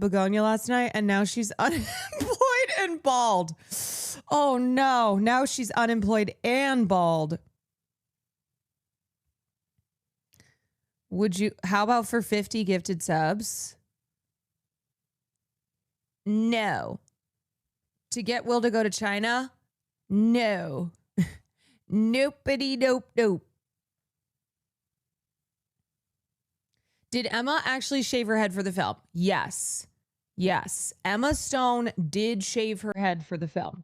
begonia last night, and now she's unemployed and bald. Oh no, now she's unemployed and bald. How about for 50 gifted subs? No. To get Will to go to China? No. Nopey nope nope. Did Emma actually shave her head for the film? Yes. Yes. Emma Stone did shave her head for the film.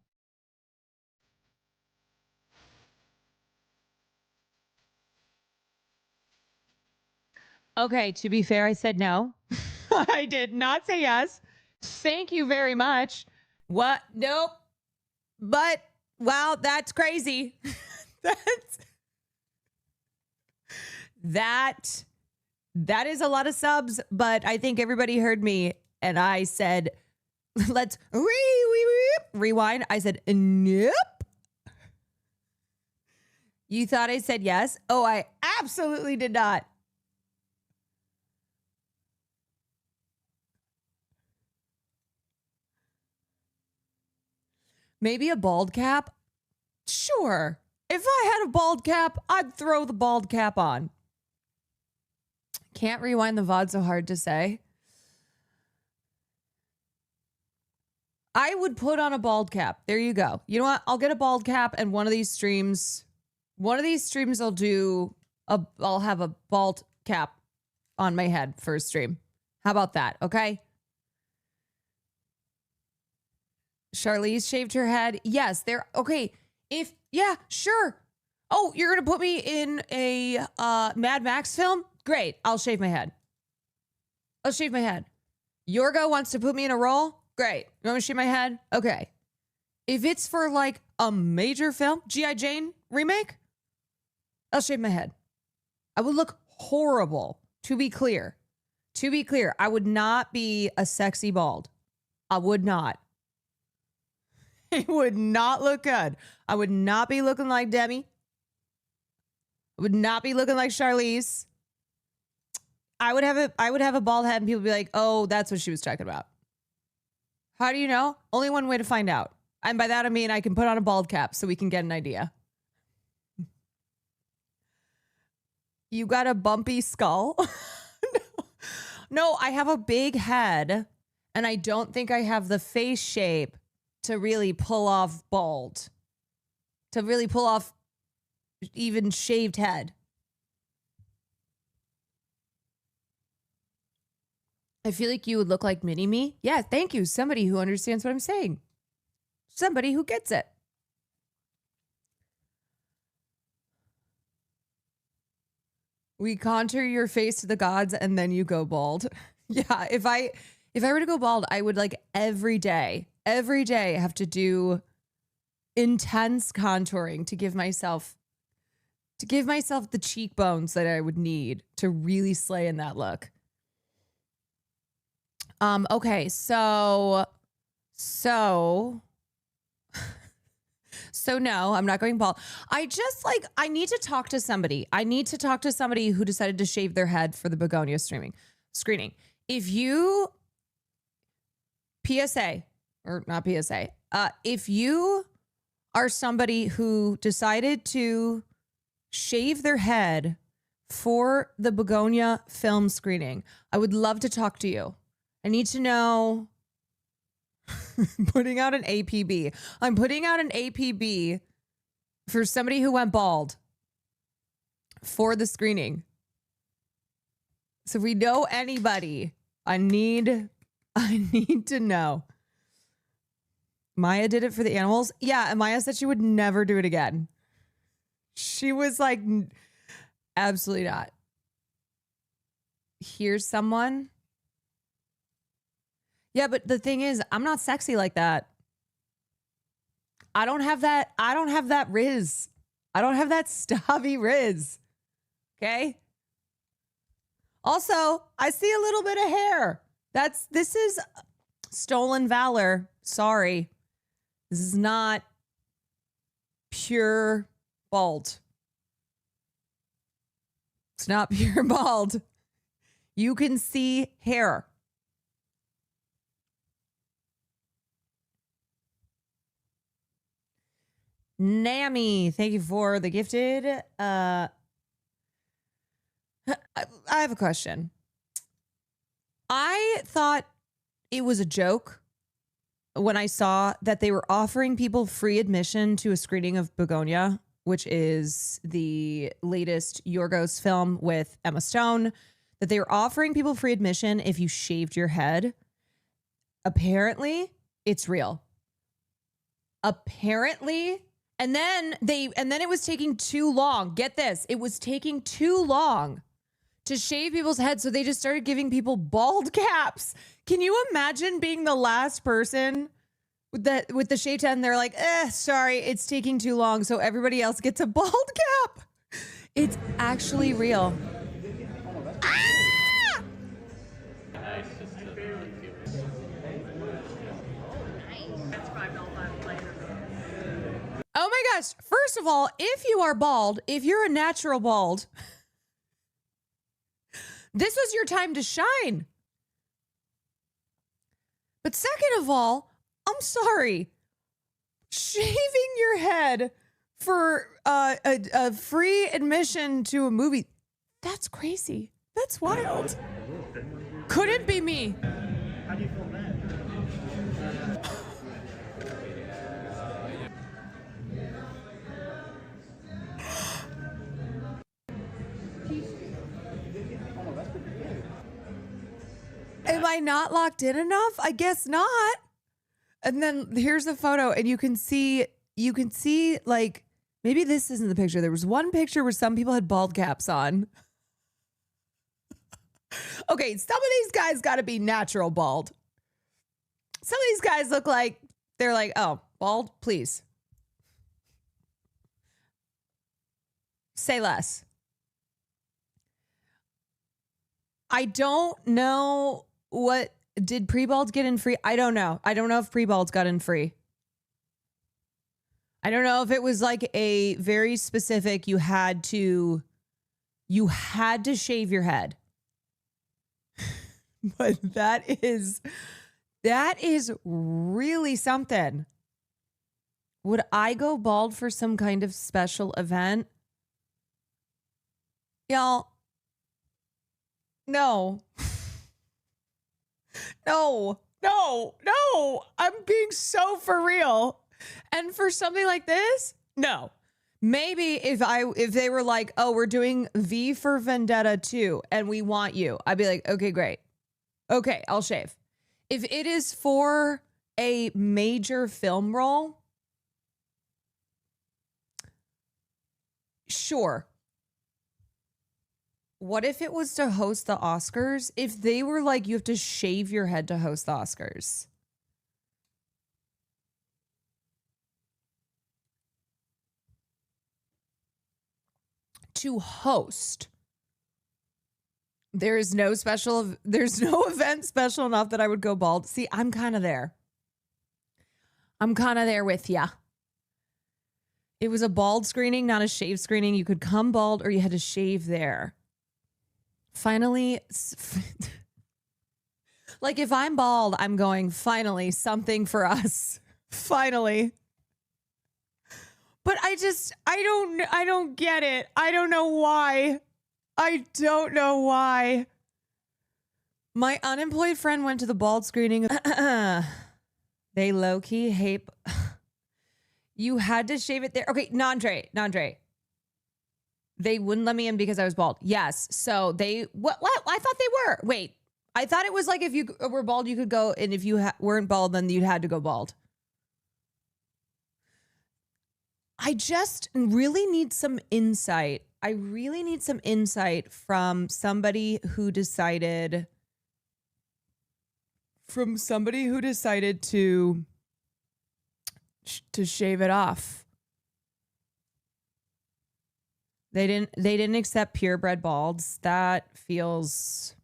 Okay, to be fair, I said no. I did not say yes. Thank you very much. What? Nope. But, wow, that's crazy. That is a lot of subs, but I think everybody heard me, and I said, let's rewind. I said, nope. You thought I said yes? Oh, I absolutely did not. Maybe a bald cap? Sure. If I had a bald cap, I'd throw the bald cap on. Can't rewind the VOD, so hard to say. I would put on a bald cap. There you go. You know what? I'll get a bald cap, and one of these streams I'll have a bald cap on my head for a stream. How about that? Okay. Charlize shaved her head. Yes, okay. Yeah, sure. Oh, you're going to put me in a Mad Max film? Great. I'll shave my head. Yorgo wants to put me in a role? Great. You want me to shave my head? Okay. If it's for like a major film, G.I. Jane remake, I'll shave my head. I would look horrible, to be clear. I would not be a sexy bald. I would not. It would not look good. I would not be looking like Demi. I would not be looking like Charlize. I would have a bald head and people would be like, oh, that's what she was talking about. How do you know? Only one way to find out. And by that, I mean, I can put on a bald cap so we can get an idea. You got a bumpy skull? No, I have a big head, and I don't think I have the face shape to really pull off bald, to really pull off even shaved head. I feel like you would look like mini-me. Yeah, thank you. Somebody who understands what I'm saying. Somebody who gets it. We contour your face to the gods and then you go bald. Yeah, if I were to go bald, I would like every day have to do intense contouring to give myself the cheekbones that I would need to really slay in that look. Okay, so no, I'm not going bald. I need to talk to somebody. I need to talk to somebody who decided to shave their head for the Begonia screening. If you PSA or not PSA, if you are somebody who decided to shave their head for the Begonia film screening, I would love to talk to you. I need to know. Putting out an APB. I'm putting out an APB for somebody who went bald for the screening. So if we know anybody, I need to know. Maya did it for the animals. Yeah, and Maya said she would never do it again. She was like, absolutely not. Here's someone. Yeah, but the thing is, I'm not sexy like that. I don't have that riz. I don't have that stabby riz. Okay? Also, I see a little bit of hair. This is stolen valor. Sorry. This is not pure bald. It's not pure bald. You can see hair. Nami, thank you for the gifted. I have a question. I thought it was a joke when I saw that they were offering people free admission to a screening of Begonia, which is the latest Yorgos film with Emma Stone, that they were offering people free admission if you shaved your head. Apparently, it's real. Apparently, and then it was taking too long. Get this, it was taking too long to shave people's heads, so they just started giving people bald caps. Can you imagine being the last person with the shaved head and they're like, sorry, it's taking too long, so everybody else gets a bald cap? It's actually real. Ah! Oh my gosh. First of all, if you are bald, if you're a natural bald, this was your time to shine. But second of all, I'm sorry. Shaving your head for a free admission to a movie, that's crazy. That's wild. Couldn't be me. How do you feel bad? Am I not locked in enough? I guess not. And then here's the photo, and you can see like, maybe this isn't the picture. There was one picture where some people had bald caps on. Okay, some of these guys got to be natural bald. Some of these guys look like they're like, oh, bald, please. Say less. I don't know what did pre-balds get in free. I don't know. I don't know if pre-balds got in free. I don't know if it was like a very specific, you had to shave your head. But that is really something. Would I go bald for some kind of special event? Y'all, no. No. I'm being so for real. And for something like this, no. Maybe if they were like, oh, we're doing V for Vendetta 2 and we want you, I'd be like, okay, great. Okay, I'll shave. If it is for a major film role, sure. What if it was to host the Oscars? If they were like, you have to shave your head to host the Oscars. To host. There's no event special enough that I would go bald. See, I'm kind of there. I'm kind of there with ya. It was a bald screening, not a shave screening. You could come bald or you had to shave there. Finally, like if I'm bald, I'm going, finally, something for us. Finally. But I don't get it. I don't know why. I don't know why. My unemployed friend went to the bald screening. They low-key hate. You had to shave it there. Okay, Nandre. They wouldn't let me in because I was bald. Yes. So they, what? I thought they were. Wait, I thought it was like if you were bald, you could go. And if you weren't bald, then you had to go bald. I just really need some insight. I really need some insight from somebody who decided to shave it off. They didn't accept purebred balds. That feels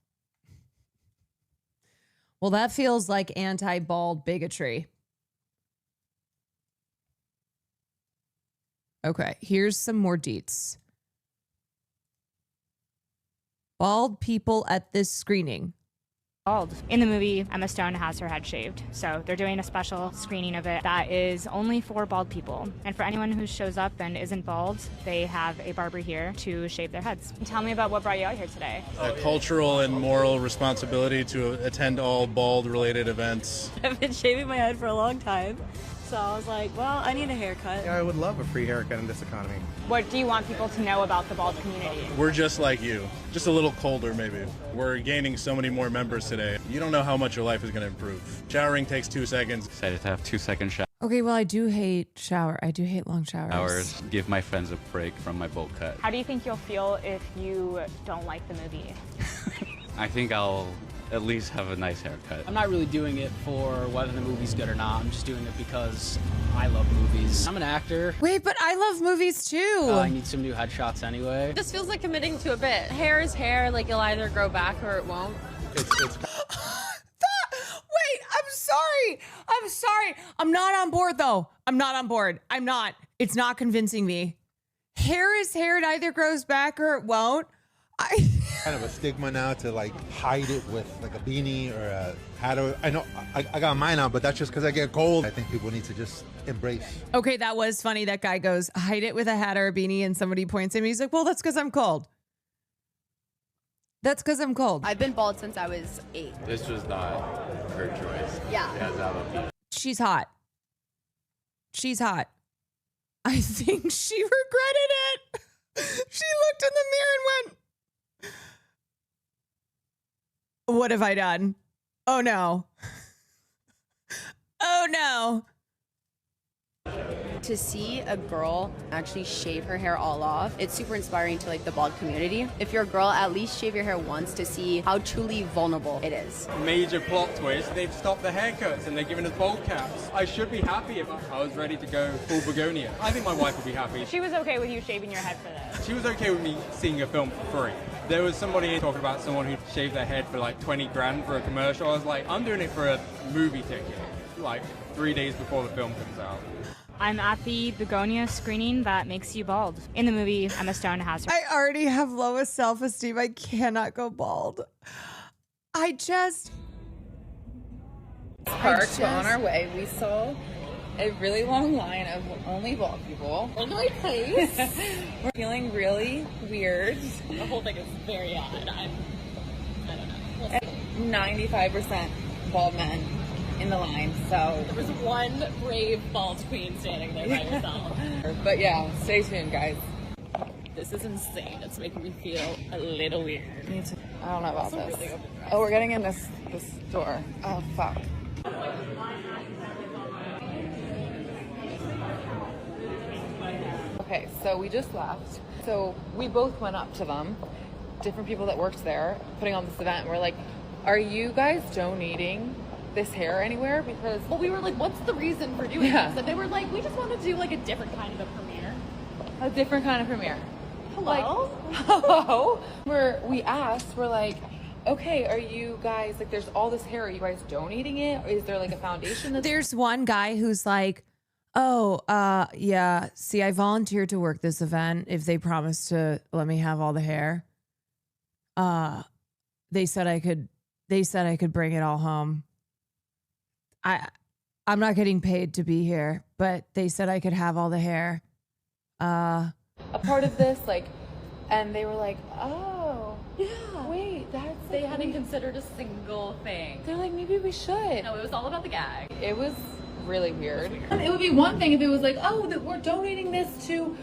like anti-bald bigotry. Okay, here's some more deets. Bald people at this screening Bald. In the movie, Emma Stone has her head shaved, so they're doing a special screening of it that is only for bald people. And for anyone who shows up and isn't bald, they have a barber here to shave their heads. Tell me about what brought you out here today. A cultural and moral responsibility to attend all bald-related events. I've been shaving my head for a long time, so I was like, well, I need a haircut. Yeah, I would love a free haircut in this economy. What do you want people to know about the bald community? We're just like you, just a little colder maybe. We're gaining so many more members today. You don't know how much your life is going to improve. Showering takes 2 seconds. Excited to have 2-second Okay, well, I do hate shower. I do hate long showers. showers. Give my friends a break from my bowl cut. How do you think you'll feel if you don't like the movie? I think I'll at least have a nice haircut. I'm not really doing it for whether the movie's good or not. I'm just doing it because I love movies. I'm an actor. Wait, but I love movies too. I need some new headshots anyway. This feels like committing to a bit. Hair is hair, like it'll either grow back or it won't. Wait, I'm sorry. I'm sorry. I'm not on board though. I'm not on board. I'm not. It's not convincing me. Hair is hair. It either grows back or it won't. Kind of a stigma now to like hide it with like a beanie or a hat. I know I got mine on, but that's just because I get cold. I think people need to just embrace. Okay, that was funny. That guy goes, hide it with a hat or a beanie, and somebody points at him. He's like, well, that's because I'm cold. That's because I'm cold. I've been bald since I was 8. This was not her choice. Yeah. She's hot. She's hot. I think she regretted it. She looked in the mirror and went, what have I done? Oh no. Oh no. To see a girl actually shave her hair all off, it's super inspiring to like the bald community. If you're a girl, at least shave your hair once to see how truly vulnerable it is. Major plot twist, they've stopped the haircuts and they're giving us bold caps. I should be happy if I was ready to go full begonia. I think my wife would be happy. She was okay with you shaving your head for this. She was okay with me seeing a film for free. There was somebody talking about someone who shaved their head for like 20 grand for a commercial. I was like, I'm doing it for a movie ticket, like 3 days before the film comes out. I'm at the begonia screening that makes you bald. In the movie, Emma Stone has her. I already have lowest self-esteem. I cannot go bald. Parked on our way, we saw a really long line of only bald people. In the right place. We're feeling really weird. The whole thing is very odd. I don't know. 95% bald men in the line, so. There was one brave bald queen standing there by herself. But yeah, stay tuned, guys. This is insane. It's making me feel a little weird. I don't know about this. Oh, we're getting in this door. Oh, fuck. Okay, so we just left. So we both went up to them, different people that worked there, putting on this event. We're like, are you guys donating this hair anywhere? Because Well, we were like, what's the reason for doing Yeah. this? And they were like, we just want to do like a different kind of a premiere. a different kind of premiere. Hello? Hello? We asked, we're like, okay, are you guys, like, there's all this hair, are you guys donating it? Or is there like a foundation that's... There's one guy who's like, oh, yeah, see, I volunteered to work this event if they promised to let me have all the hair. They said I could bring it all home. I'm not getting paid to be here, but they said I could have all the hair. a part of this, like, and they were like, oh, Yeah. wait, that's... They hadn't considered a single thing. They're like, maybe we should. No, it was all about the gag. It was really weird. It would be one thing if it was like, oh, that we're donating this to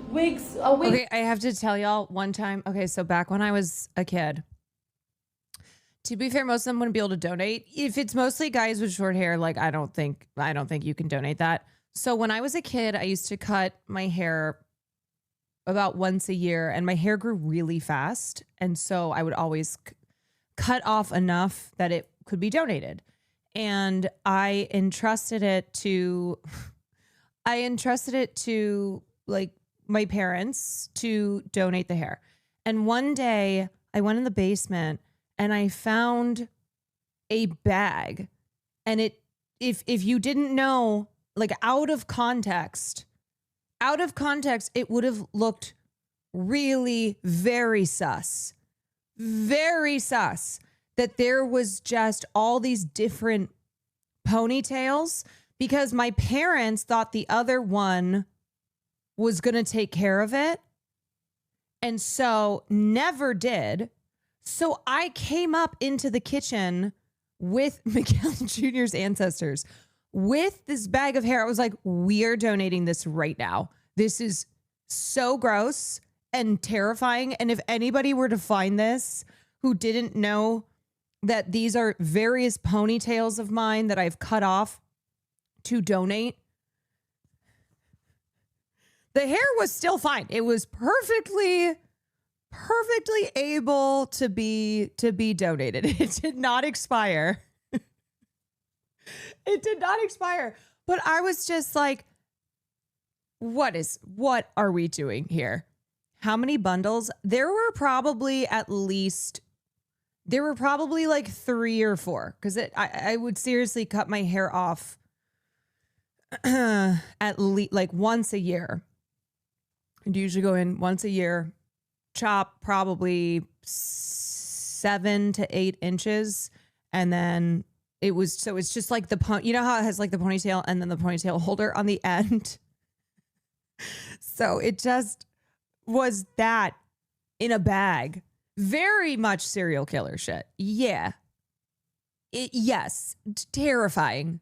wigs. Okay, I have to tell y'all one time. Okay, so back when I was a kid, to be fair, most of them wouldn't be able to donate. If it's mostly guys with short hair, like I don't think you can donate that. So when I was a kid, I used to cut my hair about once a year, and my hair grew really fast, and so I would always cut off enough that it could be donated. And I entrusted it to like my parents to donate the hair. And one day I went in the basement and I found a bag, and if you didn't know, like out of context, it would have looked really very sus. Very sus. that there was just all these different ponytails because my parents thought the other one was going to take care of it. And so never did. So I came up into the kitchen with Miguel Jr.'s ancestors with this bag of hair. I was like, we are donating this right now. This is so gross and terrifying. And if anybody were to find this who didn't know that these are various ponytails of mine that I've cut off to donate, the hair was still fine. It was perfectly able to be donated. It did not expire. It did not expire. But I was just like, what are we doing here? How many bundles? There were probably like 3 or 4 because I would seriously cut my hair off at least like once a year. I'd usually go in once a year, chop probably 7 to 8 inches. And then it's just like you know how it has like the ponytail and then the ponytail holder on the end. So it just was that in a bag. Very much serial killer shit. Yeah. Yes. Terrifying.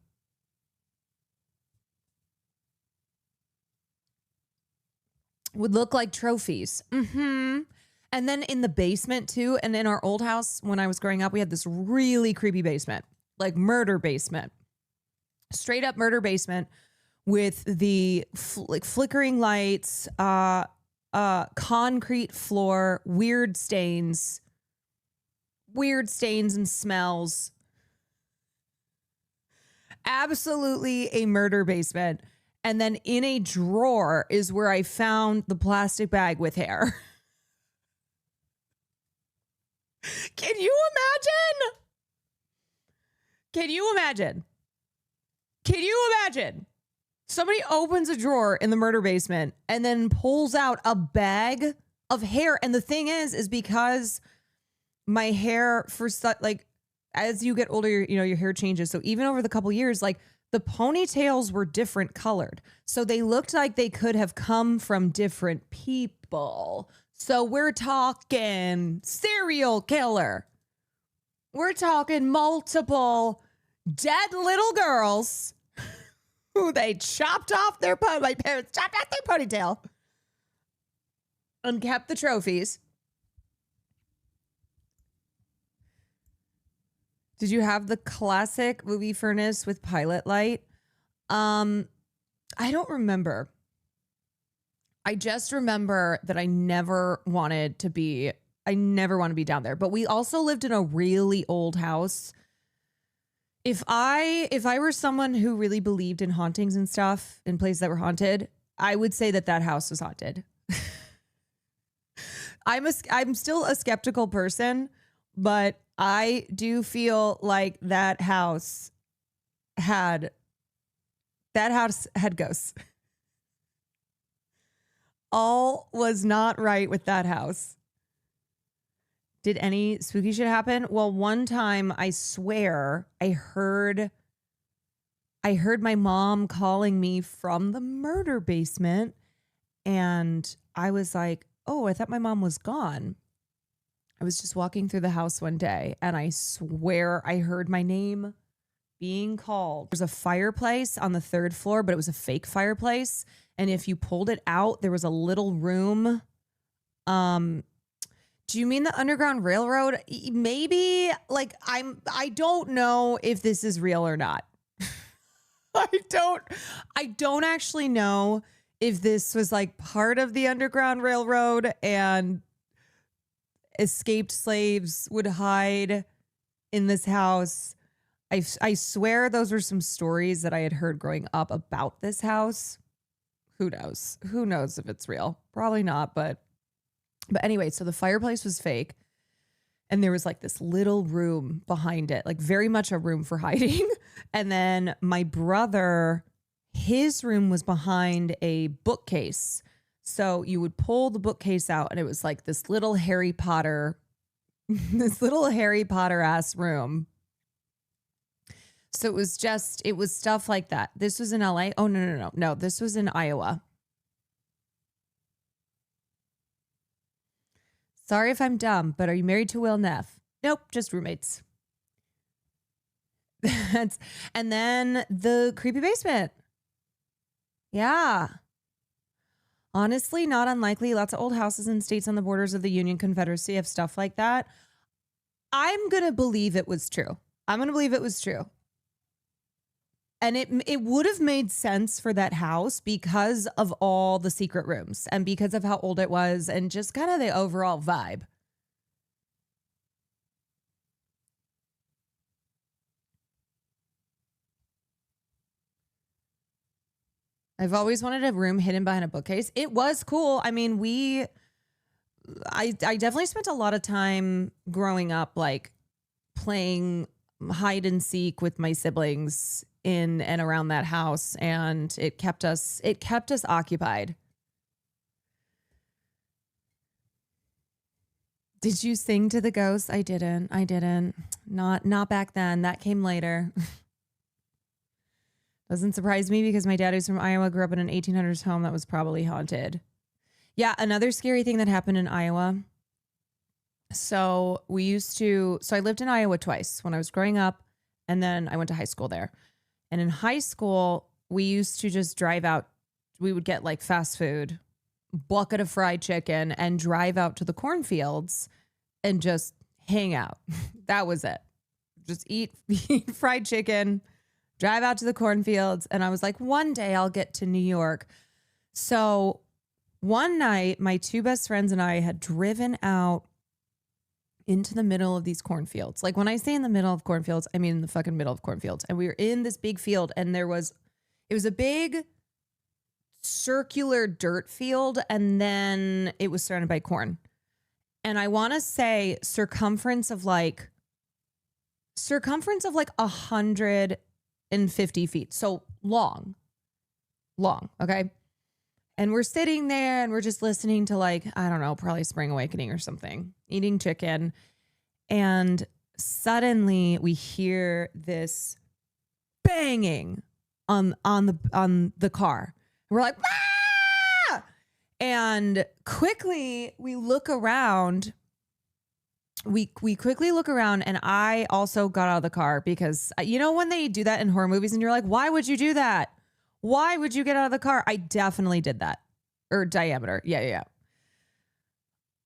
Would look like trophies. And then in the basement too. And in our old house, when I was growing up, we had this really creepy basement, like murder basement, straight up murder basement with the flickering lights, concrete floor, weird stains and smells. Absolutely a murder basement. And then in a drawer is where I found the plastic bag with hair. Can you imagine? Can you imagine? Can you imagine? Somebody opens a drawer in the murder basement and then pulls out a bag of hair. And the thing is because my hair as you get older, your hair changes. So even over the couple years, like the ponytails were different colored. So they looked like they could have come from different people. So we're talking serial killer. We're talking multiple dead little girls who they chopped off my parents chopped off their ponytail and kept the trophies. Did you have the classic movie furnace with pilot light? I don't remember. I just remember that I never wanted to be down there. But we also lived in a really old house. If I were someone who really believed in hauntings and stuff in places that were haunted, I would say that house was haunted. I'm still a skeptical person, but I do feel like that house had ghosts. All was not right with that house. Did any spooky shit happen? Well, one time I swear I heard my mom calling me from the murder basement, and I was like, oh, I thought my mom was gone. I was just walking through the house one day and I swear I heard my name being called. There's a fireplace on the 3rd floor, but it was a fake fireplace. And if you pulled it out, there was a little room. Do you mean the Underground Railroad? Maybe. Like I don't know if this is real or not. I don't actually know if this was like part of the Underground Railroad and escaped slaves would hide in this house. I swear those were some stories that I had heard growing up about this house. Who knows? Who knows if it's real? Probably not, but anyway, so the fireplace was fake. And there was like this little room behind it, like very much a room for hiding. And then my brother, his room was behind a bookcase. So you would pull the bookcase out and it was like this little Harry Potter this little Harry Potter ass room. So it was stuff like that. This was in LA. Oh, no. This was in Iowa. Sorry if I'm dumb, but are you married to Will Neff? Nope, just roommates. And then the creepy basement. Yeah. Honestly, not unlikely. Lots of old houses in states on the borders of the Union Confederacy have stuff like that. I'm going to believe it was true. And it would have made sense for that house because of all the secret rooms and because of how old it was and just kind of the overall vibe. I've always wanted a room hidden behind a bookcase. It was cool. I mean, I definitely spent a lot of time growing up, like playing hide and seek with my siblings in and around that house, and it kept us occupied. Did you sing to the ghosts? I didn't. Not back then. That came later. Doesn't surprise me because my dad, who's from Iowa, grew up in an 1800s home that was probably haunted. Yeah, another scary thing that happened in Iowa. So I lived in Iowa twice when I was growing up, and then I went to high school there. And in high school, we used to just drive out. We would get like fast food, bucket of fried chicken, and drive out to the cornfields and just hang out. That was it. Just eat fried chicken, drive out to the cornfields. And I was like, one day I'll get to New York. So one night, my two best friends and I had driven out into the middle of these cornfields. Like when I say in the middle of cornfields, I mean in the fucking middle of cornfields. And we were in this big field, and it was a big circular dirt field, and then it was surrounded by corn. And I want to say circumference of like 150 feet. So long, okay? And we're sitting there and we're just listening to like, I don't know, probably Spring Awakening or something, eating chicken. And suddenly we hear this banging on the car. We're like, ah! And quickly we look around. We quickly look around, and I also got out of the car because, you know, when they do that in horror movies and you're like, why would you do that? Why would you get out of the car? I definitely did that. Or diameter. Yeah.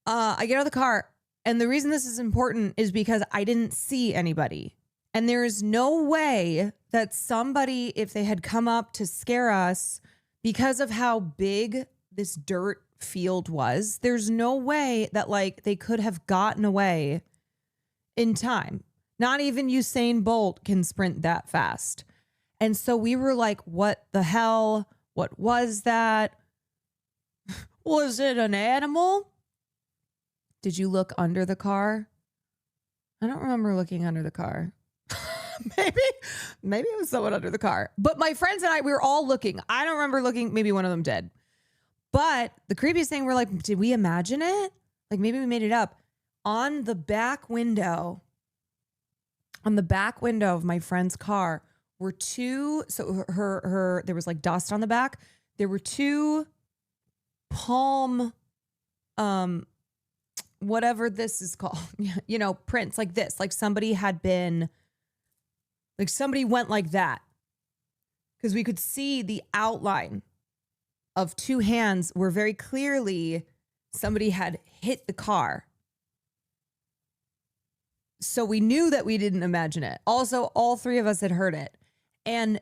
I get out of the car. And the reason this is important is because I didn't see anybody. And there is no way that somebody, if they had come up to scare us because of how big this dirt field was, there's no way that like they could have gotten away in time. Not even Usain Bolt can sprint that fast. And so we were like, what the hell? What was that? Was it an animal? Did you look under the car? I don't remember looking under the car. Maybe it was someone under the car. But my friends and I, we were all looking. I don't remember looking. Maybe one of them did. But the creepiest thing, we're like, did we imagine it? Like maybe we made it up. On the back window of my friend's car were two, so her there was like dust on the back. There were two palm, whatever this is called, you know, prints like this, like somebody went like that. Because we could see the outline of two hands where very clearly somebody had hit the car. So we knew that we didn't imagine it. Also, all three of us had heard it and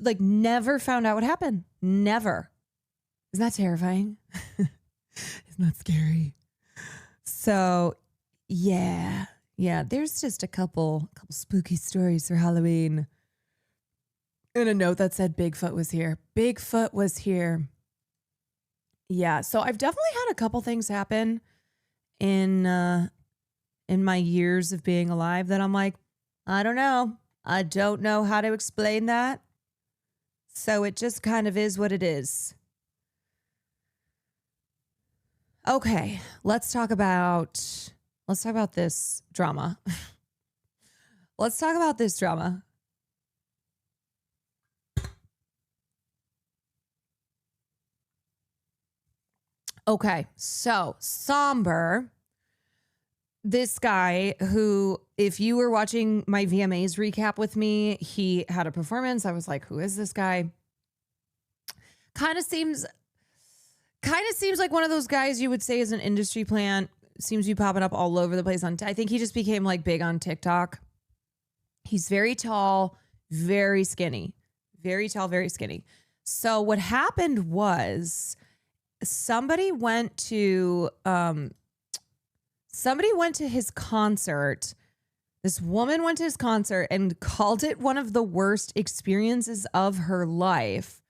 like never found out what happened. Never. Isn't that terrifying? Isn't that scary? So yeah. There's just a couple spooky stories for Halloween. And a note that said Bigfoot was here. Bigfoot was here. Yeah. So I've definitely had a couple things happen in my years of being alive that I'm like, I don't know. I don't know how to explain that. So it just kind of is what it is. Okay, let's talk about let's talk about this drama. Let's talk about this drama. Okay, so Somber, this guy who, if you were watching my VMAs recap with me, he had a performance. I was like, who is this guy? Kind of seems like one of those guys you would say is an industry plant. Seems to be popping up all over the place I think he just became like big on TikTok. He's very tall, very skinny. Very tall, very skinny. So what happened was somebody went to his concert. This woman went to his concert and called it one of the worst experiences of her life.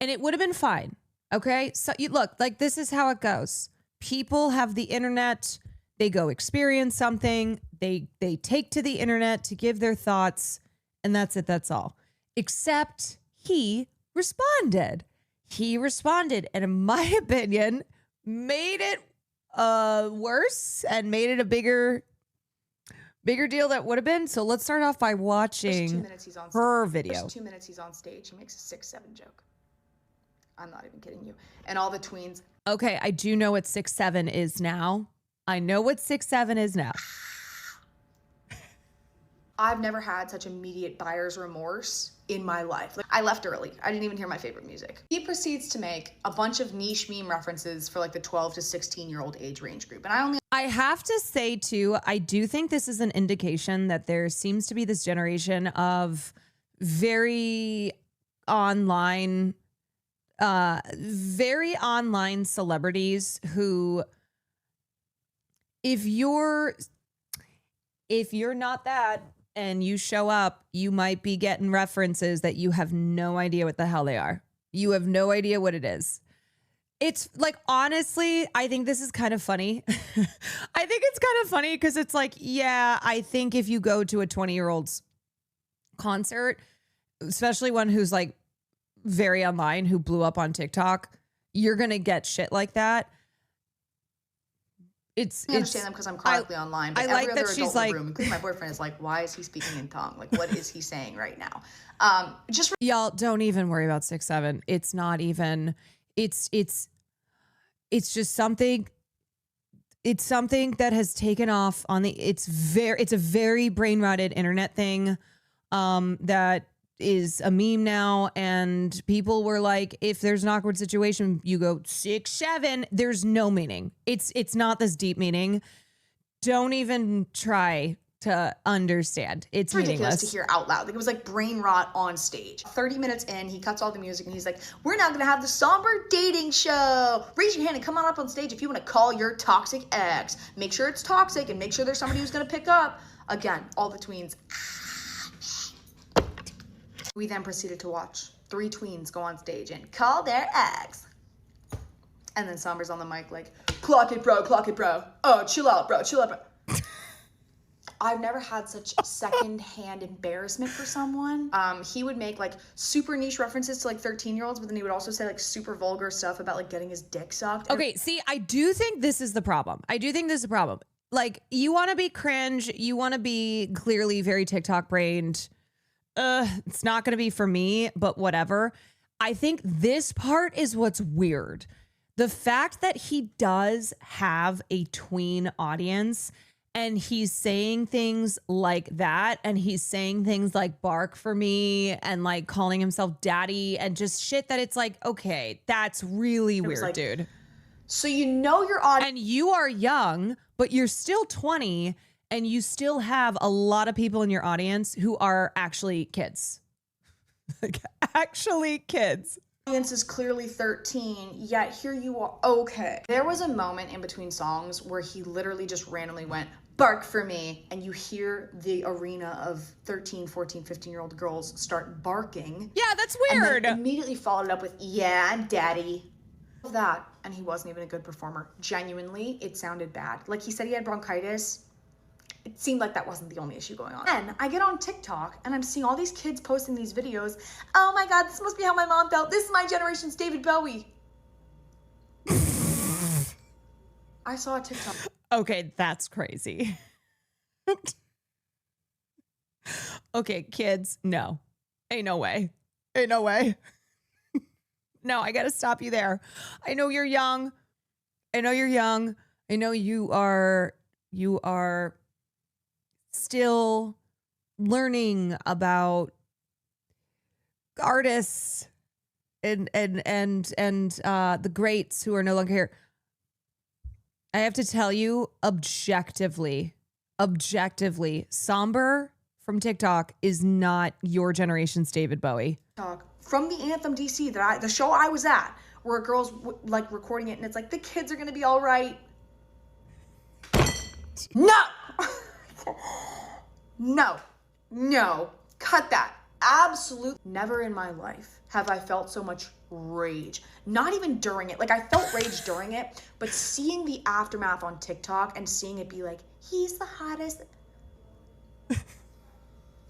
And it would have been fine. Okay? So you look, like, this is how it goes. People have the internet. They go experience something. They take to the internet to give their thoughts, and that's it. That's all. Except he responded. He responded, and in my opinion, made it worse and made it a bigger deal that would have been. So let's start off by watching her video. First 2 minutes he's on stage, he makes a 6'7" joke. I'm not even kidding you. And all the tweens. Okay, I do know what 6'7" is now. I know what 6'7" is now. I've never had such immediate buyer's remorse in my life. Like, I left early. I didn't even hear my favorite music. He proceeds to make a bunch of niche meme references for like the 12 to 16-year-old age range group. And I have to say too, I do think this is an indication that there seems to be this generation of very online celebrities who, if you're not that and you show up, you might be getting references that you have no idea what the hell they are. You have no idea what it is. It's like, honestly, I think this is kind of funny. I think it's kind of funny because it's like, yeah, I think if you go to a 20-year-old's concert, especially one who's like very online, who blew up on TikTok, you're going to get shit like that. I understand them because I'm chronically online. But I like every that other she's adult in like, the room, including my boyfriend, is like, why is he speaking in tongue? Like, what is he saying right now? Y'all don't even worry about 6'7". It's not even. It's just something. It's something that has taken off on the. It's a very brain rotted internet thing, that is a meme now, and people were like, if there's an awkward situation, you go 6'7". There's no meaning. It's not this deep meaning. Don't even try to understand. It's ridiculous meaningless to hear out loud. Like, it was like brain rot on stage. 30 minutes in, he cuts all the music and he's like, we're now gonna have the somber dating show. Raise your hand and come on up on stage if you want to call your toxic ex. Make sure it's toxic and make sure there's somebody who's gonna pick up. Again, all the tweens. We then proceeded to watch 3 tweens go on stage and call their ex. And then Somber's on the mic like, clock it, bro, clock it, bro. Oh, chill out, bro, chill out, bro. I've never had such second-hand embarrassment for someone. He would make like super niche references to like 13-year-olds, but then he would also say like super vulgar stuff about like getting his dick sucked. Okay, see, I do think this is the problem. Like, you want to be cringe. You want to be clearly very TikTok brained. It's not going to be for me, but whatever. I think this part is what's weird. The fact that he does have a tween audience and he's saying things like that, and he's saying things like bark for me and like calling himself daddy and just shit that it's like, okay, that's really weird, like, dude. So you know your audience. And you are young, but you're still 20. And you still have a lot of people in your audience who are actually kids. Like, actually kids. Audience is clearly 13, yet here you are. Okay. There was a moment in between songs where he literally just randomly went, bark for me. And you hear the arena of 13, 14, 15-year-old girls start barking. Yeah, that's weird. And then immediately followed up with, yeah, I'm daddy. That. And he wasn't even a good performer. Genuinely, it sounded bad. Like, he said he had bronchitis. It seemed like that wasn't the only issue going on. Then I get on TikTok and I'm seeing all these kids posting these videos. Oh my God, this must be how my mom felt. This is my generation's David Bowie. I saw a TikTok. Okay, that's crazy. Okay, kids, no. Ain't no way. Ain't no way. No, I got to stop you there. I know you're young. I know you're young. I know you are still learning about artists and the greats who are no longer here. I have to tell you objectively, Somber from TikTok is not your generation's David Bowie. From the Anthem DC the show I was at, where a girl's like recording it and it's like the kids are gonna be all right. No, no, cut that. Absolute. Never in my life have I felt so much rage. Not even during it. Like I felt rage during it, but seeing the aftermath on TikTok and seeing it be like, he's the hottest.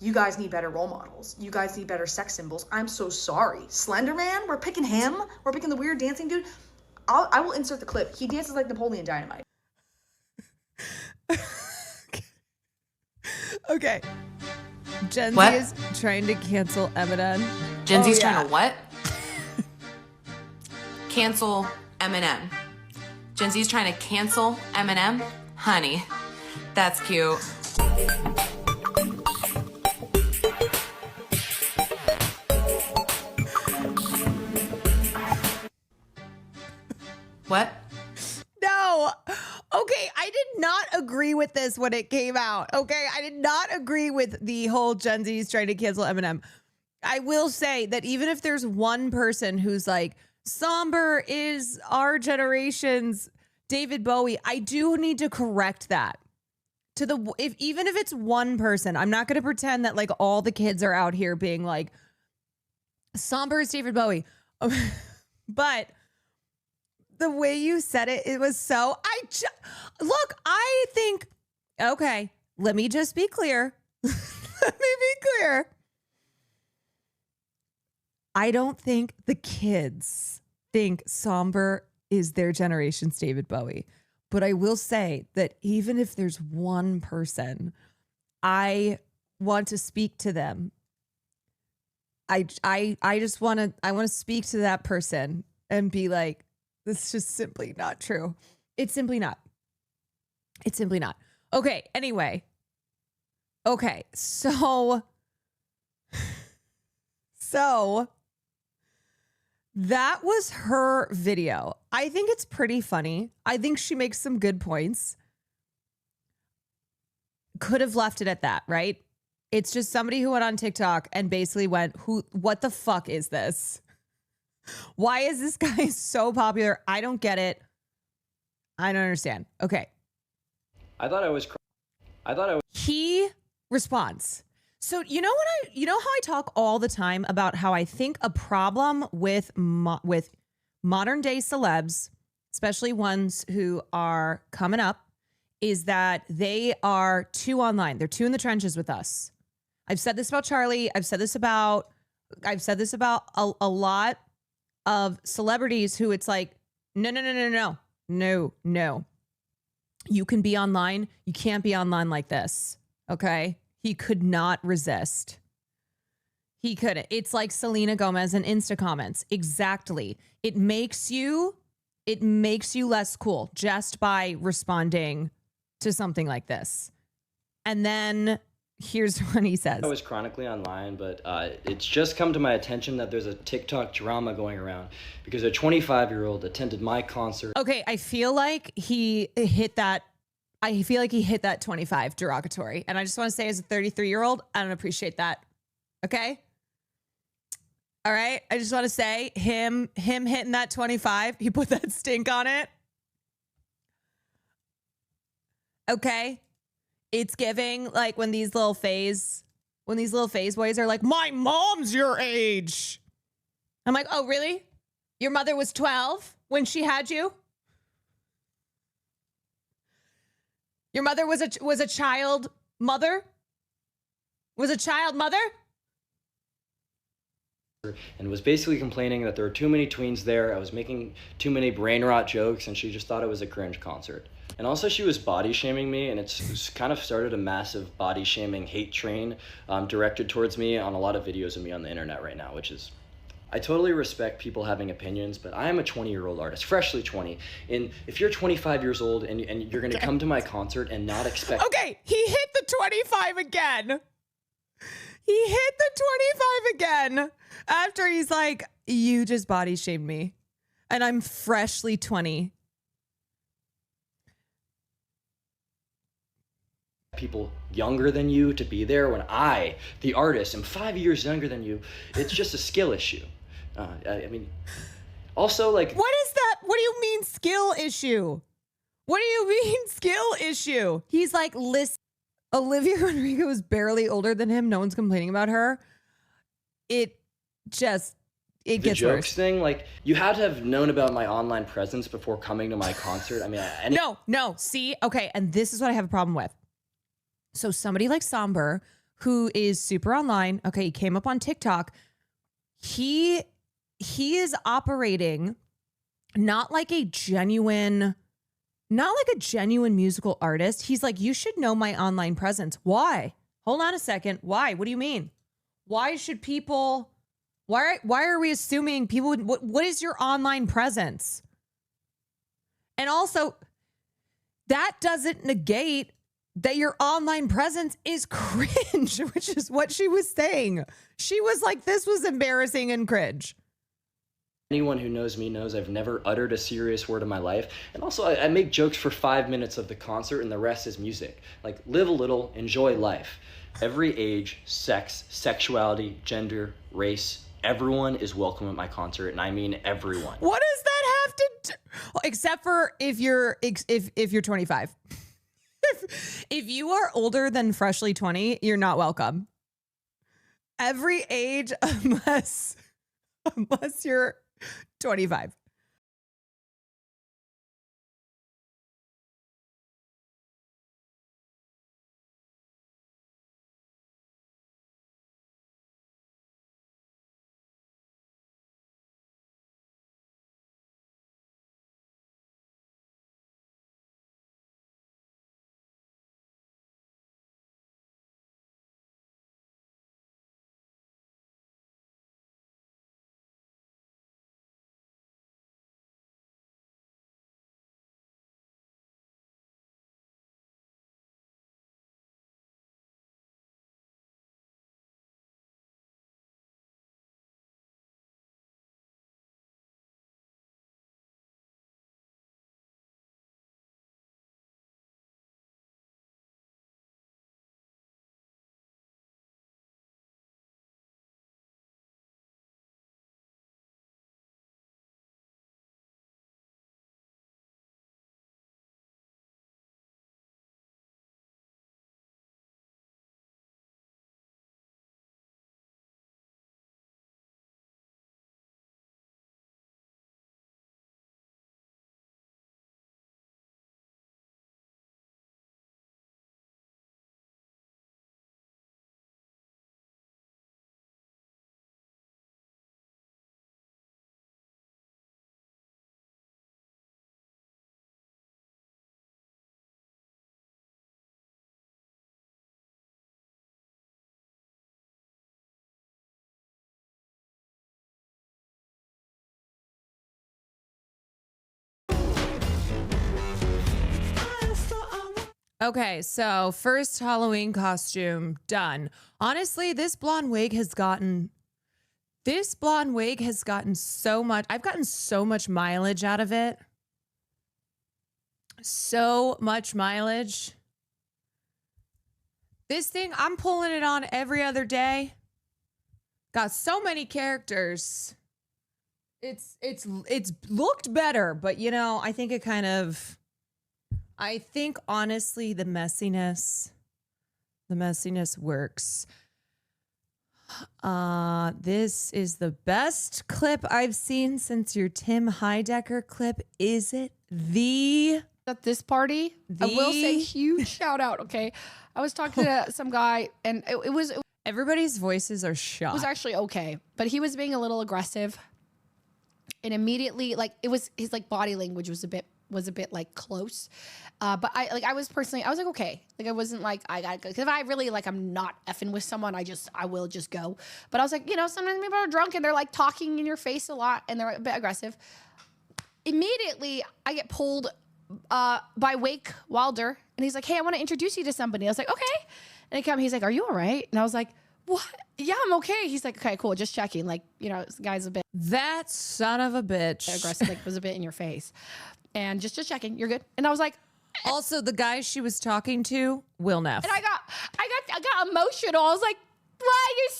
You guys need better role models. You guys need better sex symbols. I'm so sorry. Slender Man, we're picking him. We're picking the weird dancing dude. I will insert the clip. He dances like Napoleon Dynamite. Okay. Gen What? Z is trying to cancel Eminem. Gen Z's trying to what? Cancel Eminem. Gen Z's trying to cancel Eminem? Honey, that's cute. What? No. Okay, I did not agree with this when it came out. Okay, I did not agree with the whole Gen Z's trying to cancel Eminem. I will say that even if there's one person who's like, Somber is our generation's David Bowie, I do need to correct that. Even if it's one person, I'm not going to pretend that like all the kids are out here being like, Somber is David Bowie. But the way you said it, it was so, look, I think, okay, let me just be clear. Let me be clear. I don't think the kids think Somber is their generation's David Bowie. But I will say that even if there's one person, I want to speak to them. I just want to speak to that person and be like, this is just simply not true. It's simply not. It's simply not. Okay, anyway. Okay, so that was her video. I think it's pretty funny. I think she makes some good points. Could have left it at that, right? It's just somebody who went on TikTok and basically went, what the fuck is this? Why is this guy so popular? I don't get it. I don't understand. Okay. He responds. So you know how I talk all the time about how I think a problem with modern day celebs, especially ones who are coming up, is that they are too online. They're too in the trenches with us. I've said this about Charlie. I've said this about a lot of celebrities who it's like, no. You can be online. You can't be online like this. Okay. He could not resist. He couldn't. It's like Selena Gomez and Insta comments. Exactly. It makes you less cool just by responding to something like this. And then here's what he says. I was chronically online, but it's just come to my attention that there's a TikTok drama going around because a 25-year-old attended my concert. Okay, I feel like he hit that 25 derogatory. And I just want to say, as a 33-year-old, I don't appreciate that. Okay? All right? I just want to say, him hitting that 25, he put that stink on it. Okay? It's giving like when these little phase boys are like, my mom's your age. I'm like, oh, really? Your mother was 12 when she had you? Your mother was a child mother? Was a child mother? and was basically complaining that there were too many tweens there. I was making too many brain rot jokes, and she just thought it was a cringe concert. And also she was body shaming me, and it's kind of started a massive body shaming hate train directed towards me on a lot of videos of me on the internet right now, which is, I totally respect people having opinions, but I am a 20-year-old artist, freshly 20. And if you're 25 years old and you're gonna come to my concert and not expect— Okay, he hit the 25 again. He hit the 25 again after he's like, you just body shamed me and I'm freshly 20. People younger than you to be there when I, the artist, am 5 years younger than you. It's just a skill issue. I mean, also, like— What is that? What do you mean skill issue? What do you mean skill issue? He's like, listen, Olivia Rodrigo is barely older than him. No one's complaining about her. It gets the jokes worse. Thing, like, you had to have known about my online presence before coming to my concert. I mean, No. See, okay, and this is what I have a problem with. So somebody like Somber, who is super online, okay, he came up on TikTok. He is operating not like a genuine musical artist. He's like, you should know my online presence. Why? Hold on a second. Why? What do you mean? Why should people, why are we assuming people would, what is your online presence? And also, that doesn't negate that your online presence is cringe, which is what she was saying. She was like, this was embarrassing and cringe. Anyone who knows me knows I've never uttered a serious word in my life. And also, I make jokes for 5 minutes of the concert and the rest is music. Like, live a little, enjoy life. Every age, sex, sexuality, gender, race, everyone is welcome at my concert, and I mean everyone. What does that have to do? Except for if you're 25. If you are older than freshly 20, you're not welcome. Every age unless you're 25. Okay, so first Halloween costume done. Honestly, this blonde wig has gotten so much. I've gotten so much mileage out of it. So much mileage. This thing, I'm pulling it on every other day. Got so many characters. It's looked better, but you know, I think honestly the messiness works. This is the best clip I've seen since your Tim Heidecker clip. Is it at this party? I will say huge shout out. Okay. I was talking to some guy and it was Everybody's voices are shot. It was actually okay, but he was being a little aggressive, and immediately, like, it was his like body language was a bit like close. But I was like, okay, like I wasn't like I gotta go, because if I really like I'm not effing with someone, I will just go. But I was like, you know, sometimes people are drunk and they're like talking in your face a lot and they're a bit aggressive. Immediately, I get pulled by Wake Wilder, and he's like, hey, I want to introduce you to somebody. I was like, okay. And he's like, are you all right? And I was like, what? Yeah, I'm okay. He's like, okay, cool. Just checking. Like, you know, this guy's a bit. That son of a bitch. Aggressive, like was a bit in your face. And just checking. You're good. And I was like. Also, the guy she was talking to, Will Neff. And I got emotional. I was like, wow, you're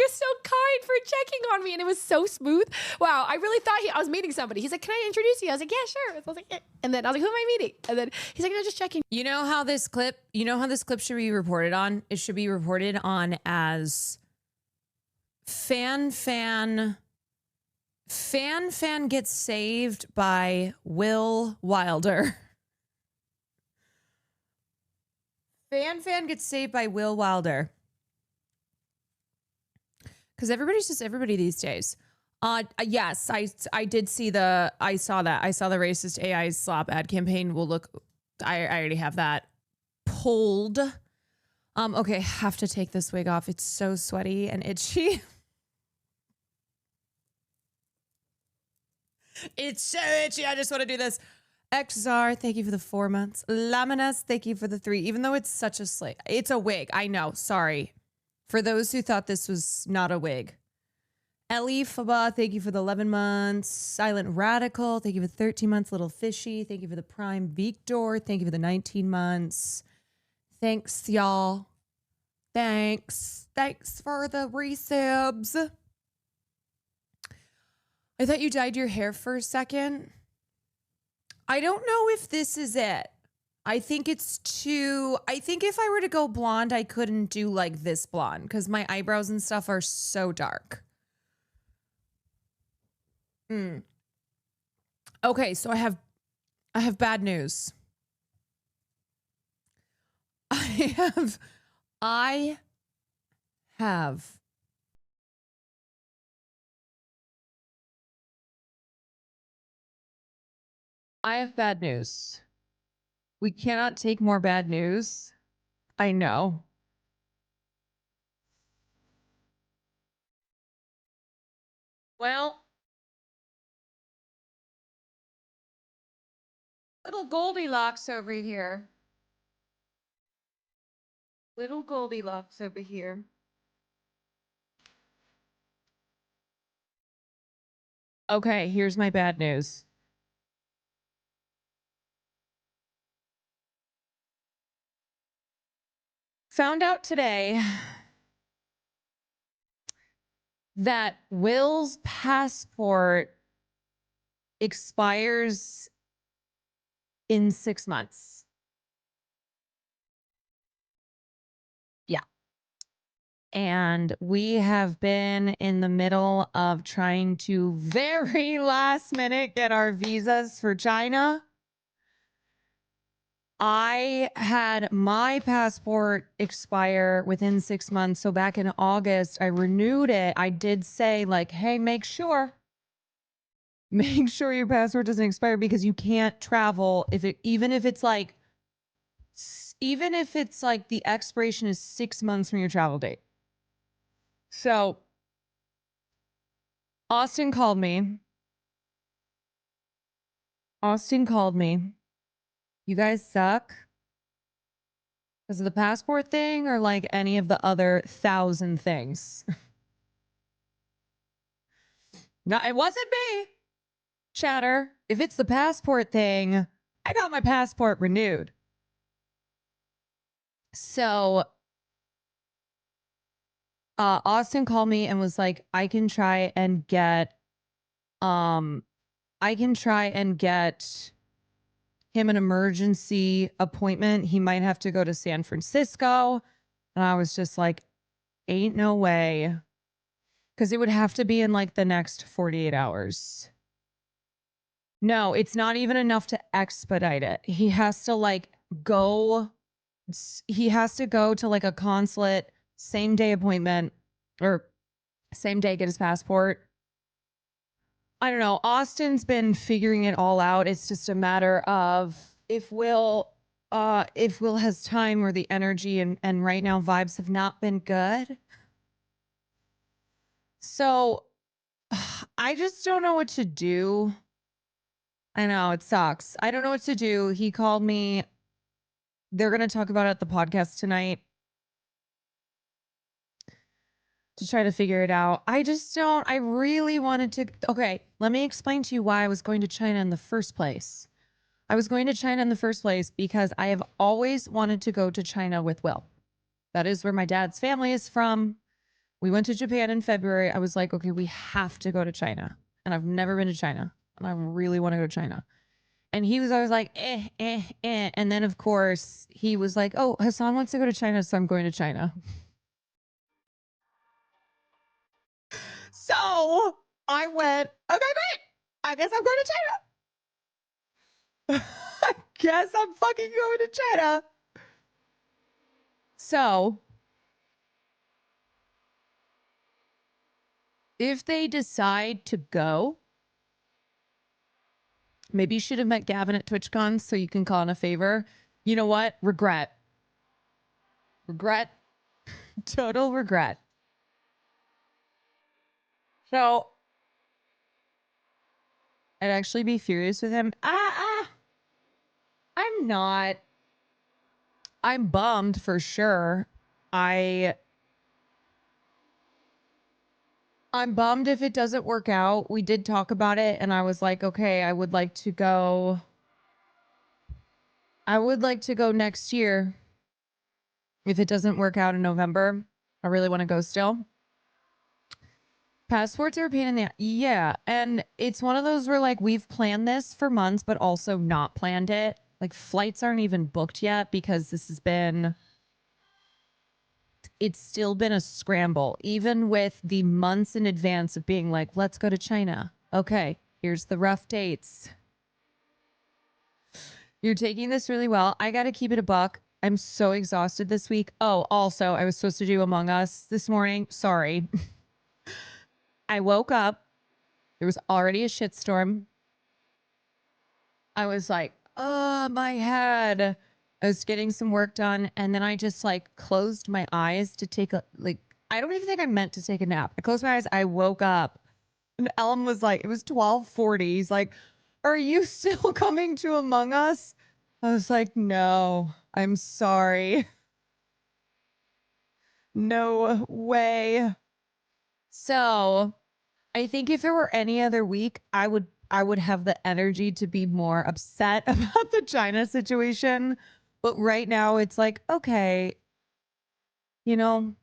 so kind for checking on me. And it was so smooth. Wow, I really thought I was meeting somebody. He's like, can I introduce you? I was like, yeah, sure. I was like, yeah. And then I was like, who am I meeting? And then he's like, no, just checking. You know how this clip should be reported on? It should be reported on as fan gets saved by Will Wilder. Fan gets saved by Will Wilder. Because everybody's just everybody these days. Yes, I did see I saw the racist AI slop ad campaign. I already have that pulled. Okay, have to take this wig off. It's so sweaty and itchy. It's so itchy. I just want to do this. XR, thank you for the 4 months. Laminas, thank you for the 3. Even though it's such a slate, it's a wig. I know. Sorry. For those who thought this was not a wig. Ellie Faba, thank you for the 11 months. Silent Radical, thank you for the 13 months. Little Fishy, thank you for the Prime. Victor, thank you for the 19 months. Thanks, y'all. Thanks. Thanks for the resubs. I thought you dyed your hair for a second. I don't know if this is it. I think if I were to go blonde, I couldn't do like this blonde because my eyebrows and stuff are so dark. Okay, so I have bad news. I have bad news. We cannot take more bad news. I know. Well, little Goldilocks over here. Little Goldilocks over here. Okay, here's my bad news. Found out today that Will's passport expires in 6 months. Yeah. And we have been in the middle of trying to very last minute get our visas for China. I had my passport expire within 6 months. So back in August, I renewed it. I did say like, hey, make sure your passport doesn't expire because you can't travel even if it's like the expiration is 6 months from your travel date. So Austin called me. You guys suck because of the passport thing or like any of the other 1,000 things. No, it wasn't me. Chatter. If it's the passport thing, I got my passport renewed. So Austin called me and was like, I can try and get him an emergency appointment. He might have to go to San Francisco. And I was just like, ain't no way. Because it would have to be in like the next 48 hours. No, it's not even enough to expedite it. He has to go to like a consulate same day appointment or same day get his passport. I don't know. Austin's been figuring it all out. It's just a matter of if Will has time or the energy, and right now vibes have not been good. So I just don't know what to do. I know it sucks. I don't know what to do. He called me. They're going to talk about it at the podcast tonight to try to figure it out. I really wanted to. Okay, let me explain to you why I was going to China in the first place. I was going to China in the first place because I have always wanted to go to China with Will. That is where my dad's family is from. We went to Japan in February. I was like, okay, we have to go to China. And I've never been to China. And I really want to go to China. And he was always like, eh. And then, of course, he was like, oh, Hasan wants to go to China, so I'm going to China. So I went, okay, great. I guess I'm going to China. I guess I'm fucking going to China. So if they decide to go, maybe you should have met Gavin at TwitchCon so you can call in a favor. You know what? Regret. Total regret. So I'd actually be furious with him. I'm not. I'm bummed for sure. I'm bummed if it doesn't work out. We did talk about it and I was like, okay, I would like to go next year. If it doesn't work out in November, I really want to go still. Passports are a pain in the yeah, and it's one of those where like we've planned this for months, but also not planned it. Like flights aren't even booked yet because it's still been a scramble, even with the months in advance of being like, let's go to China. Okay, here's the rough dates. You're taking this really well. I got to keep it a buck. I'm so exhausted this week. Oh, also, I was supposed to do Among Us this morning. Sorry. I woke up. There was already a shitstorm. I was like, oh, my head. I was getting some work done. And then I just like closed my eyes to take I don't even think I meant to take a nap. I closed my eyes. I woke up. And Ellen was like, it was 12:40. He's like, are you still coming to Among Us? I was like, no, I'm sorry. No way. So I think if it were any other week, I would have the energy to be more upset about the China situation. But right now it's like, okay, you know,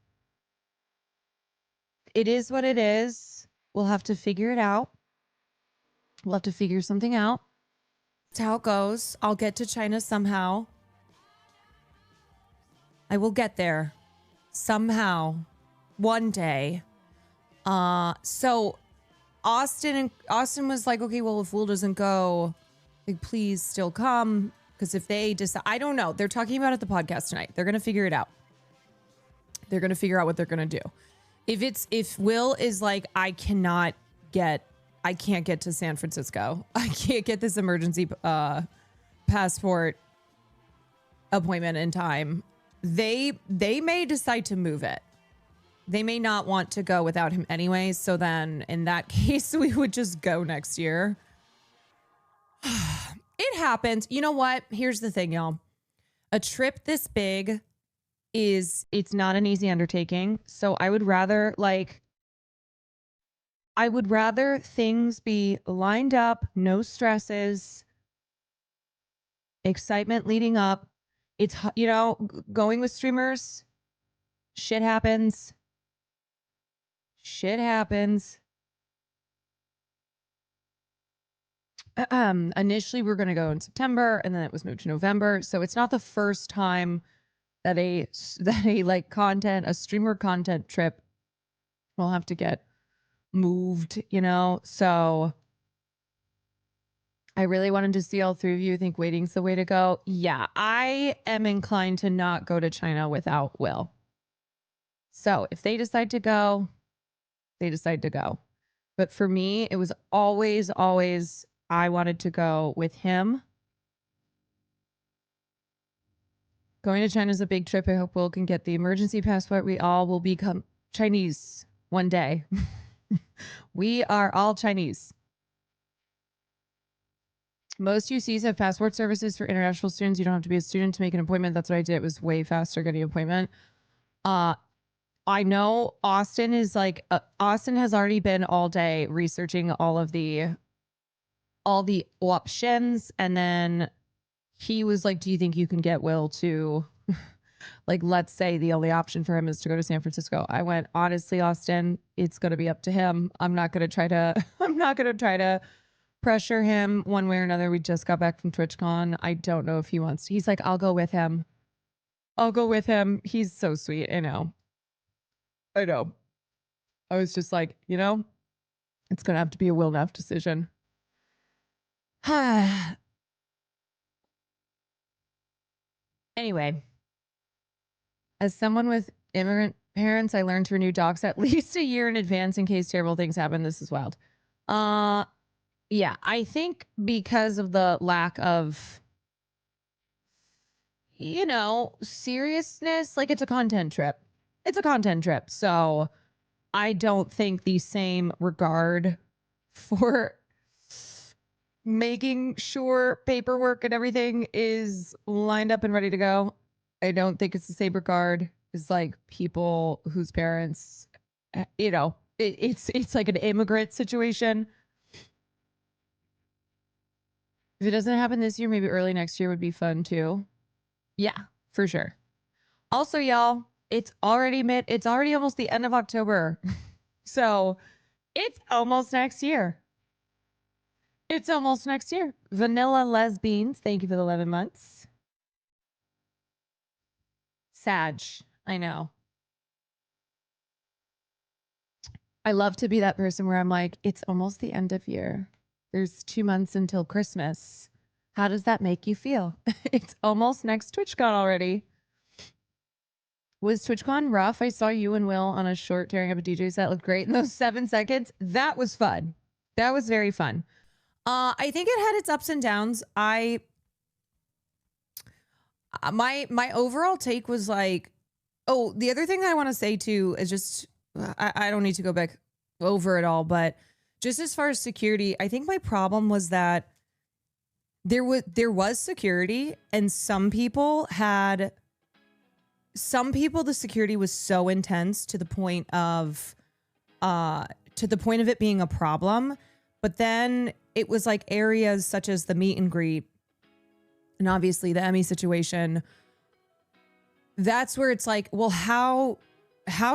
it is what it is. We'll have to figure it out. We'll have to figure something out. That's how it goes. I'll get to China somehow. I will get there somehow one day. So Austin was like, okay, well, if Will doesn't go, like, please still come. Because if they decide, I don't know. They're talking about it at the podcast tonight. They're going to figure it out. They're going to figure out what they're going to do. If Will is like, I can't get to San Francisco. I can't get this emergency passport appointment in time. They may decide to move it. They may not want to go without him anyways. So then in that case, we would just go next year. It happens. You know what? Here's the thing, y'all. A trip this big it's not an easy undertaking. So I would rather things be lined up, no stresses, excitement leading up. It's, going with streamers, shit happens. Initially we're going to go in September and then it was moved to November. So it's not the first time that a streamer content trip will have to get moved, so I really wanted to see all three of you. Think waiting's the way to go. Yeah, I am inclined to not go to China without Will. So if they decide to go, they decide to go. But for me, it was always, always, I wanted to go with him. Going to China is a big trip. I hope Will can get the emergency passport. We all will become Chinese one day. We are all Chinese. Most UCs have passport services for international students. You don't have to be a student to make an appointment. That's what I did. It was way faster getting an appointment. I know Austin is like Austin has already been all day researching all the options, and then he was like, "Do you think you can get Will to like, let's say the only option for him is to go to San Francisco?" I went, "Honestly, Austin, it's going to be up to him. I'm not going to try to pressure him one way or another. We just got back from TwitchCon. I don't know if he wants to." He's like, "I'll go with him. I'll go with him." He's so sweet. I know. I was just like, it's going to have to be a Will Neff decision. Anyway, as someone with immigrant parents, I learned to renew docs at least a year in advance in case terrible things happen. This is wild. Yeah, I think because of the lack of, seriousness, like it's a content trip. It's a content trip. So I don't think the same regard for making sure paperwork and everything is lined up and ready to go. I don't think it's the same regard as like people whose parents, it's like an immigrant situation. If it doesn't happen this year, maybe early next year would be fun too. Yeah, for sure. Also, y'all, it's already almost the end of October. So it's almost next year. It's almost next year. Vanilla Lesbians, thank you for the 11 months. Sag, I know. I love to be that person where I'm like, it's almost the end of year. There's 2 months until Christmas. How does that make you feel? It's almost next TwitchCon already. Was TwitchCon rough? I saw you and Will on a short tearing up a DJ set. Looked great in those 7 seconds. That was fun. That was very fun. I think it had its ups and downs. My overall take was like, oh, the other thing that I want to say too is just, I don't need to go back over it all, but just as far as security, I think my problem was that there was security, and some people the security was so intense to the point of it being a problem. But then it was like areas such as the meet and greet and obviously the Emmy situation. That's where it's like, well, how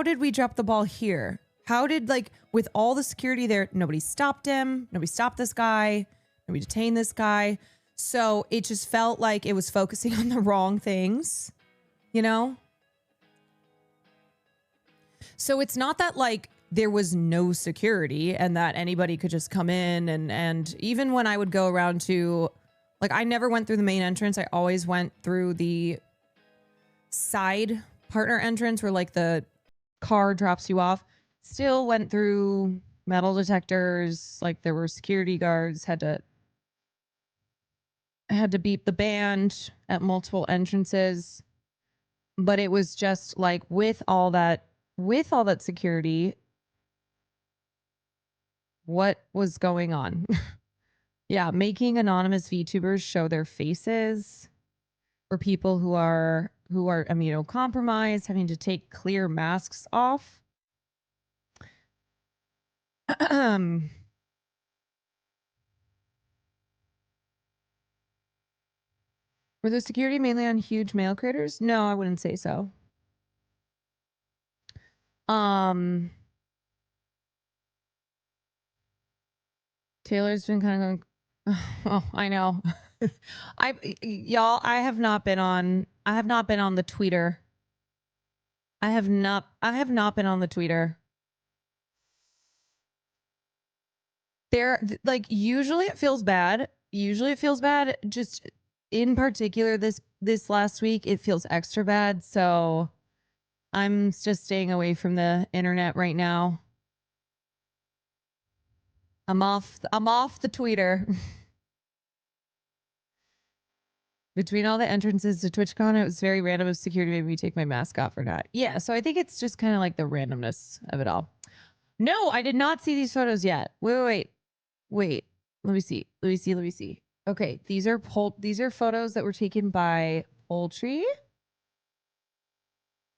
did we drop the ball here? How did, like, with all the security there, nobody stopped him. Nobody stopped this guy. Nobody detained this guy. So it just felt like it was focusing on the wrong things, So it's not that like there was no security and that anybody could just come in and even when I would go around to, like, I never went through the main entrance. I always went through the side partner entrance where like the car drops you off. Still went through metal detectors. Like there were security guards, had to beep the band at multiple entrances. But it was just like with all that security, what was going on? Yeah, making anonymous VTubers show their faces for people who are immunocompromised, having to take clear masks off. Were the security mainly on huge mail creators? No, I wouldn't say so. Taylor's been kind of going, oh, I know. I have not been on the Twitter. I have not been on the Twitter. There, like, usually it feels bad. Just in particular this last week, it feels extra bad. So I'm just staying away from the internet right now. I'm off the tweeter. Between all the entrances to TwitchCon, it was very random if security made me take my mask off or not. Yeah, so I think it's just kind of like the randomness of it all. No, I did not see these photos yet. Wait. Let me see. Okay, these are photos that were taken by Poultry,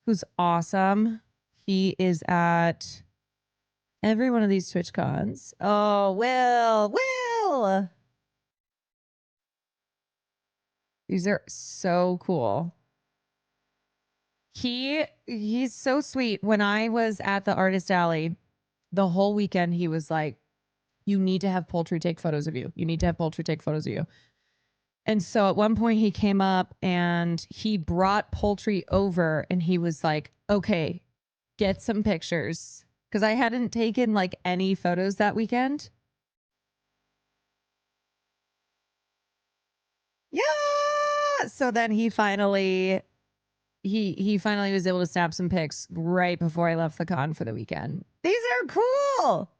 who's awesome. He is at every one of these TwitchCons. Oh, Will. These are so cool. He's so sweet. When I was at the Artist Alley, the whole weekend he was like, you need to have Poultry take photos of you. You need to have Poultry take photos of you. And so at one point he came up and he brought Poultry over and he was like, okay, get some pictures. Because I hadn't taken like any photos that weekend. Yeah. So then he finally was able to snap some pics right before I left the con for the weekend. These are cool.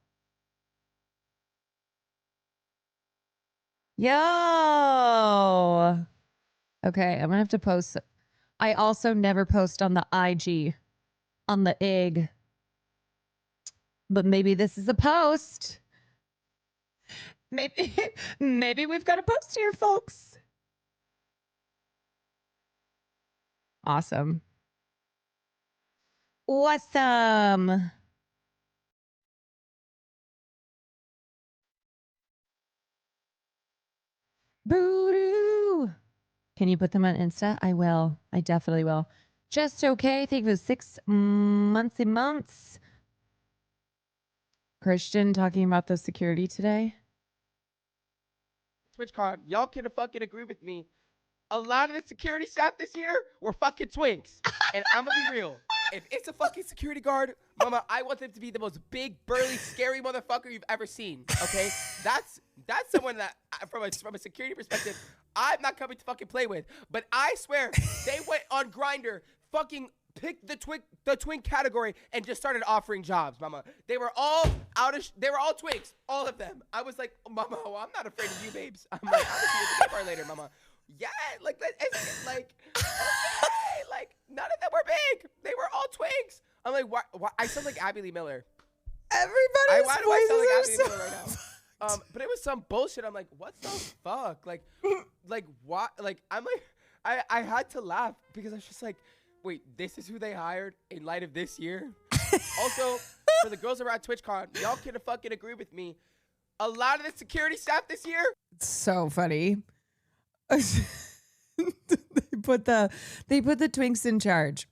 Yo. Okay, I'm gonna have to post. I also never post on the IG, on the IG. But maybe this is a post. Maybe we've got a post here, folks. Awesome. Awesome. Boo-doo. Can you put them on Insta? I will. I definitely will. Just okay. I think it was 6 months. Christian talking about the security today. TwitchCon, y'all can fucking agree with me. A lot of the security staff this year were fucking twinks. And I'm gonna be real. If it's a fucking security guard, mama, I want them to be the most big, burly, scary motherfucker you've ever seen. Okay? That's someone that, from a security perspective, I'm not coming to fucking play with. But I swear, they went on Grindr, fucking picked the twink category and just started offering jobs, mama. They were all they were all twinks, all of them. I was like, mama, well, I'm not afraid of you, babes. I'm like, I'll see you at the gay bar later, mama. Yeah, like okay, like none of them were big. They were all twinks. I'm like, why? I sound like Abby Lee Miller. Everybody's why do I sound like Abby so Lee Miller right now? But it was some bullshit. I'm like, what the fuck? Like what? Like I'm like, I had to laugh because I was just like, wait, this is who they hired in light of this year? Also, for the girls around TwitchCon, y'all can fucking agree with me. A lot of the security staff this year. So funny. they put the twinks in charge.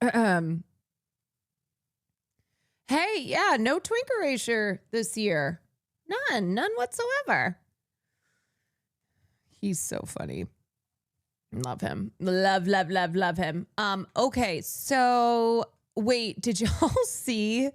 Hey, yeah, no twink erasure this year. None whatsoever. He's so funny. Love him. Love him. Okay, so wait, did y'all see